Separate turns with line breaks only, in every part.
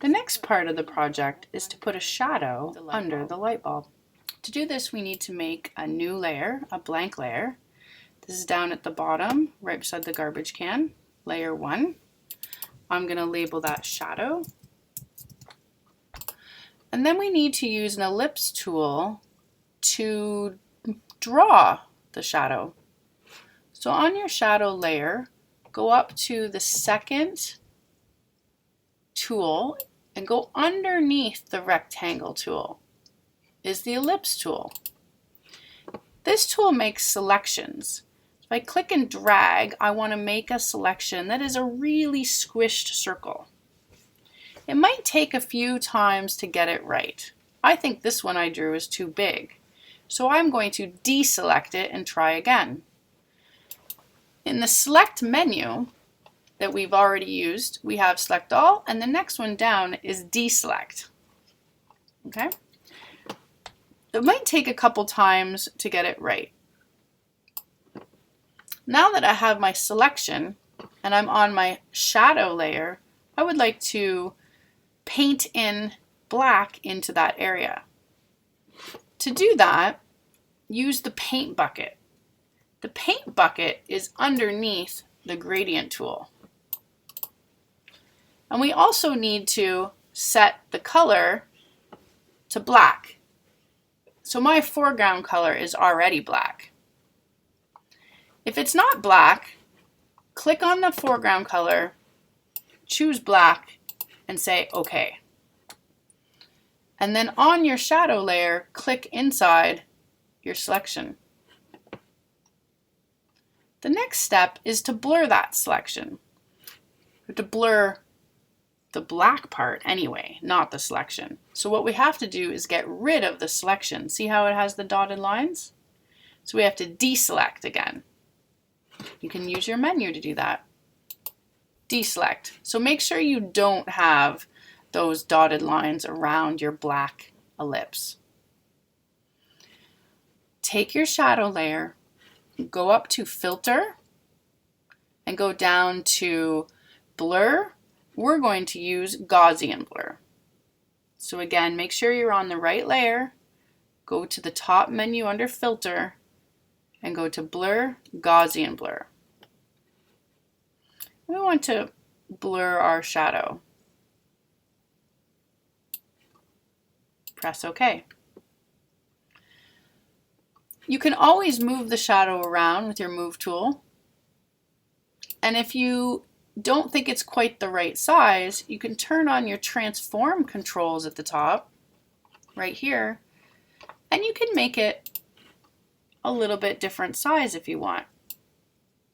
The next part of the project is to put a shadow under the light bulb. To do this, we need to make a new layer, a blank layer. This is down at the bottom, right beside the garbage can, layer 1. I'm going to label that shadow. And then we need to use an ellipse tool to draw the shadow. So on your shadow layer, go up to the second tool and go underneath the rectangle tool is the ellipse tool. This tool makes selections. If I click and drag, I want to make a selection that is a really squished circle. It might take a few times to get it right. I think this one I drew is too big, so I'm going to deselect it and try again. In the select menu that we've already used, we have select all, and the next one down is deselect. Okay? It might take a couple times to get it right. Now that I have my selection and I'm on my shadow layer, I would like to paint in black into that area. To do that, use the paint bucket. The paint bucket is underneath the gradient tool. And we also need to set the color to black. So my foreground color is already black. If it's not black, click on the foreground color, choose black, and say OK. And then on your shadow layer, click inside your selection. The next step is to blur that selection. We have to blur the black part anyway, not the selection. So what we have to do is get rid of the selection. See how it has the dotted lines? So we have to deselect again. You can use your menu to do that. Deselect. So make sure you don't have those dotted lines around your black ellipse. Take your shadow layer, go up to filter, and go down to blur. We're going to use Gaussian blur. So again, make sure you're on the right layer, go to the top menu under filter, and go to blur, Gaussian blur. We want to blur our shadow. Press OK. You can always move the shadow around with your move tool. And if you don't think it's quite the right size, you can turn on your transform controls at the top, right here, and you can make it a little bit different size if you want.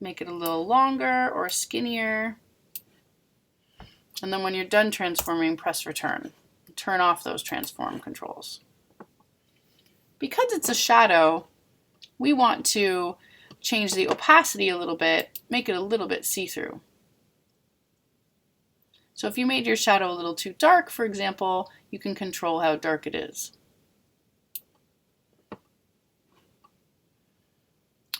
Make it a little longer or skinnier. And then when you're done transforming, press return. Turn off those transform controls. Because it's a shadow, we want to change the opacity a little bit, make it a little bit see-through. So if you made your shadow a little too dark, for example, you can control how dark it is.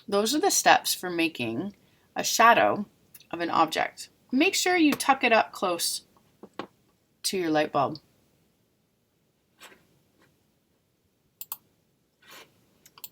Those are the steps for making a shadow of an object. Make sure you tuck it up close to your light bulb.